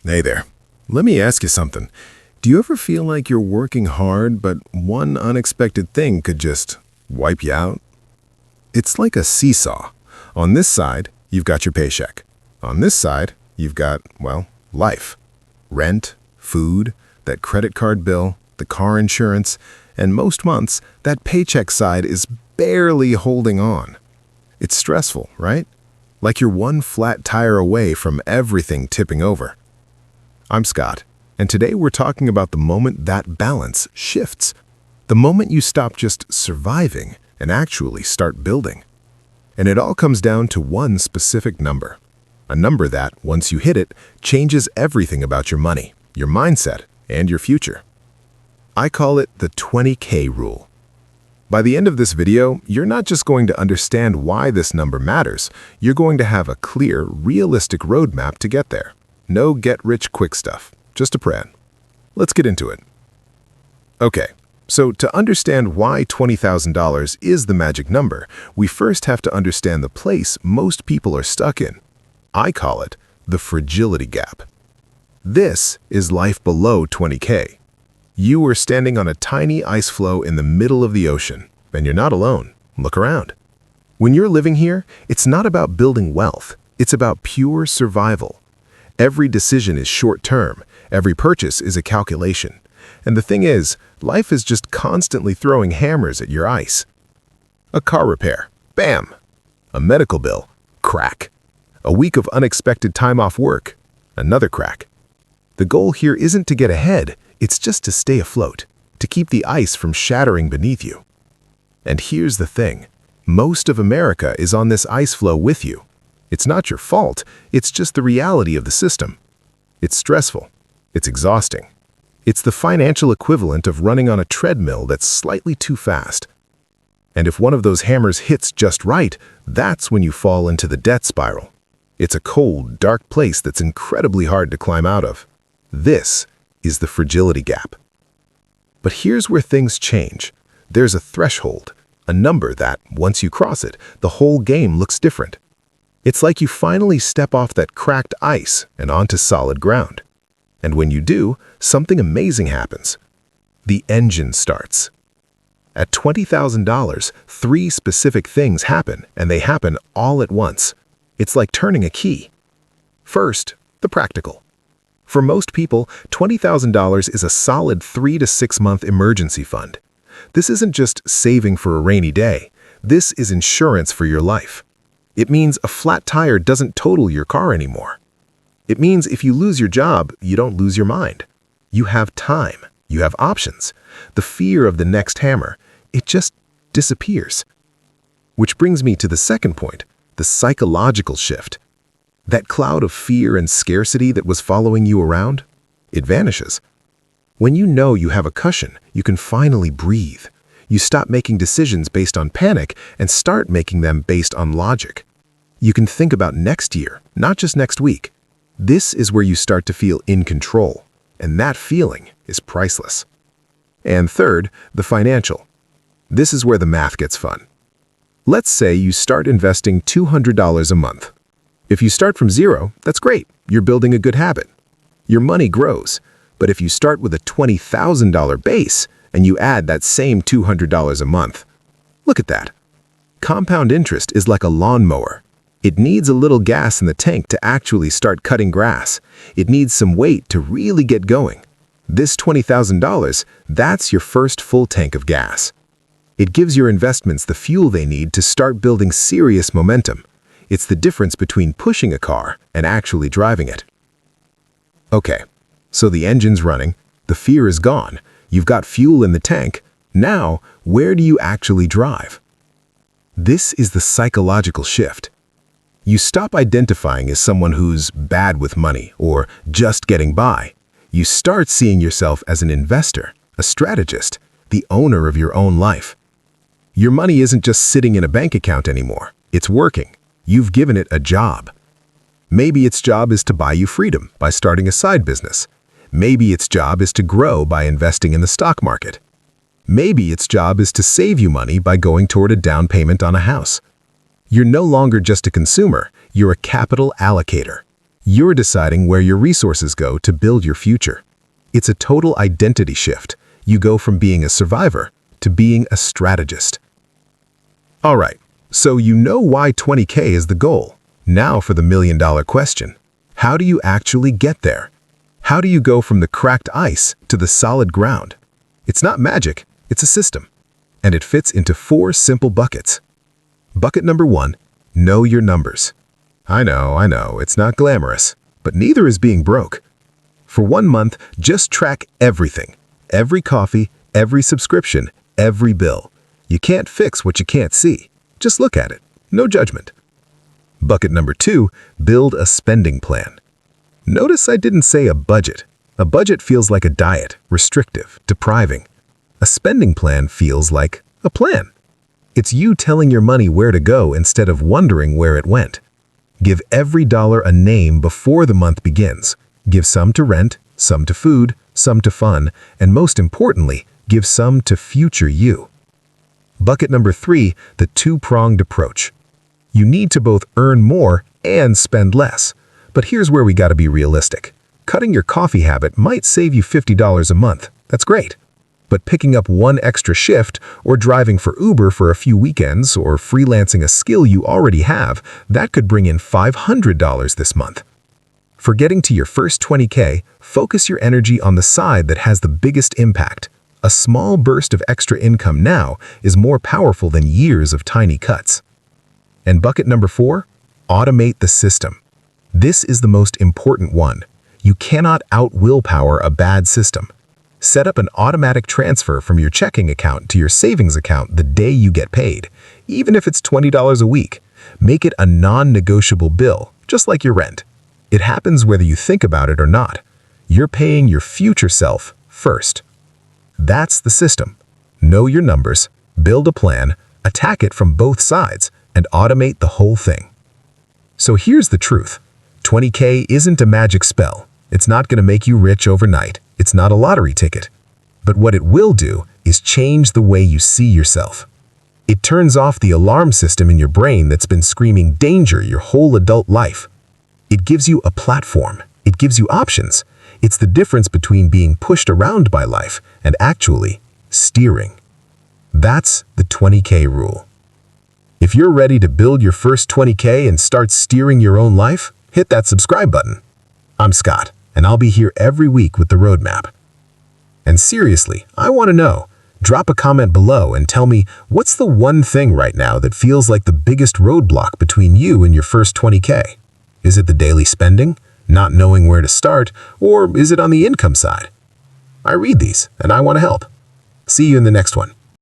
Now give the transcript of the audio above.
Hey there. Let me ask you something. Do you ever feel like you're working hard, but one unexpected thing could just wipe you out? It's like a seesaw. On this side, you've got your paycheck. On this side, you've got, well, life. Rent, food, that credit card bill, the car insurance, and most months, that paycheck side is barely holding on. It's stressful, right? Like you're one flat tire away from everything tipping over. I'm Scott, and today we're talking about the moment that balance shifts. The moment you stop just surviving and actually start building. And it all comes down to one specific number. A number that, once you hit it, changes everything about your money, your mindset, and your future. I call it the 20K rule. By the end of this video, you're not just going to understand why this number matters, you're going to have a clear, realistic roadmap to get there. No get-rich-quick stuff, just a plan. Let's get into it. Okay, so to understand why $20,000 is the magic number, we first have to understand the place most people are stuck in. I call it the fragility gap. This is life below 20K. You are standing on a tiny ice floe in the middle of the ocean, and you're not alone. Look around. When you're living here, it's not about building wealth. It's about pure survival. Every decision is short-term. Every purchase is a calculation. And the thing is, life is just constantly throwing hammers at your ice. A car repair, bam. A medical bill, crack. A week of unexpected time off work, another crack. The goal here isn't to get ahead, it's just to stay afloat, to keep the ice from shattering beneath you. And here's the thing, most of America is on this ice floe with you. It's not your fault, it's just the reality of the system. It's stressful, it's exhausting. It's the financial equivalent of running on a treadmill that's slightly too fast. And if one of those hammers hits just right, that's when you fall into the debt spiral. It's a cold, dark place that's incredibly hard to climb out of. This is the fragility gap. But here's where things change. There's a threshold, a number that, once you cross it, the whole game looks different. It's like you finally step off that cracked ice and onto solid ground. And when you do, something amazing happens. The engine starts. At $20,000, 3 specific things happen, and they happen all at once. It's like turning a key. First, the practical. For most people, $20,000 is a solid 3 to 6 month emergency fund. This isn't just saving for a rainy day. This is insurance for your life. It means a flat tire doesn't total your car anymore. It means if you lose your job, you don't lose your mind. You have time. You have options. The fear of the next hammer, it just disappears. Which brings me to the second point, the psychological shift. That cloud of fear and scarcity that was following you around, it vanishes. When you know you have a cushion, you can finally breathe. You stop making decisions based on panic and start making them based on logic. You can think about next year, not just next week. This is where you start to feel in control, and that feeling is priceless. And third, the financial. This is where the math gets fun. Let's say you start investing $200 a month. If you start from zero, that's great. You're building a good habit. Your money grows. But if you start with a $20,000 base and you add that same $200 a month, look at that. Compound interest is like a lawnmower. It needs a little gas in the tank to actually start cutting grass. It needs some weight to really get going. This $20,000, that's your first full tank of gas. It gives your investments the fuel they need to start building serious momentum. It's the difference between pushing a car and actually driving it. Okay, so the engine's running, the fear is gone, you've got fuel in the tank. Now, where do you actually drive? This is the psychological shift. You stop identifying as someone who's bad with money or just getting by. You start seeing yourself as an investor, a strategist, the owner of your own life. Your money isn't just sitting in a bank account anymore. It's working. You've given it a job. Maybe its job is to buy you freedom by starting a side business. Maybe its job is to grow by investing in the stock market. Maybe its job is to save you money by going toward a down payment on a house. You're no longer just a consumer, you're a capital allocator. You're deciding where your resources go to build your future. It's a total identity shift. You go from being a survivor to being a strategist. All right, so you know why 20K is the goal. Now for the million-dollar question. How do you actually get there? How do you go from the cracked ice to the solid ground? It's not magic, it's a system. And it fits into 4 simple buckets. Bucket number 1, know your numbers. I know, it's not glamorous, but neither is being broke. For 1 month, just track everything. Every coffee, every subscription, every bill. You can't fix what you can't see. Just look at it. No judgment. Bucket number 2, build a spending plan. Notice I didn't say a budget. A budget feels like a diet, restrictive, depriving. A spending plan feels like a plan. It's you telling your money where to go instead of wondering where it went. Give every dollar a name before the month begins. Give some to rent, some to food, some to fun, and most importantly, give some to future you. Bucket number 3, the two-pronged approach. You need to both earn more and spend less. But here's where we gotta be realistic. Cutting your coffee habit might save you $50 a month. That's great. But picking up 1 extra shift, or driving for Uber for a few weekends, or freelancing a skill you already have, that could bring in $500 this month. For getting to your first 20K, focus your energy on the side that has the biggest impact. A small burst of extra income now is more powerful than years of tiny cuts. And bucket number 4, automate the system. This is the most important one. You cannot out-willpower a bad system. Set up an automatic transfer from your checking account to your savings account the day you get paid, even if it's $20 a week. Make it a non-negotiable bill, just like your rent. It happens whether you think about it or not. You're paying your future self first. That's the system. Know your numbers, build a plan, attack it from both sides, and automate the whole thing. So here's the truth. 20K isn't a magic spell. It's not going to make you rich overnight. It's not a lottery ticket. But what it will do is change the way you see yourself. It turns off the alarm system in your brain that's been screaming danger your whole adult life. It gives you a platform. It gives you options. It's the difference between being pushed around by life and actually steering. That's the 20K rule. If you're ready to build your first 20K and start steering your own life, hit that subscribe button. I'm Scott, and I'll be here every week with the roadmap. And seriously, I want to know. Drop a comment below and tell me, what's the one thing right now that feels like the biggest roadblock between you and your first 20K? Is it the daily spending, not knowing where to start, or is it on the income side? I read these, and I want to help. See you in the next one.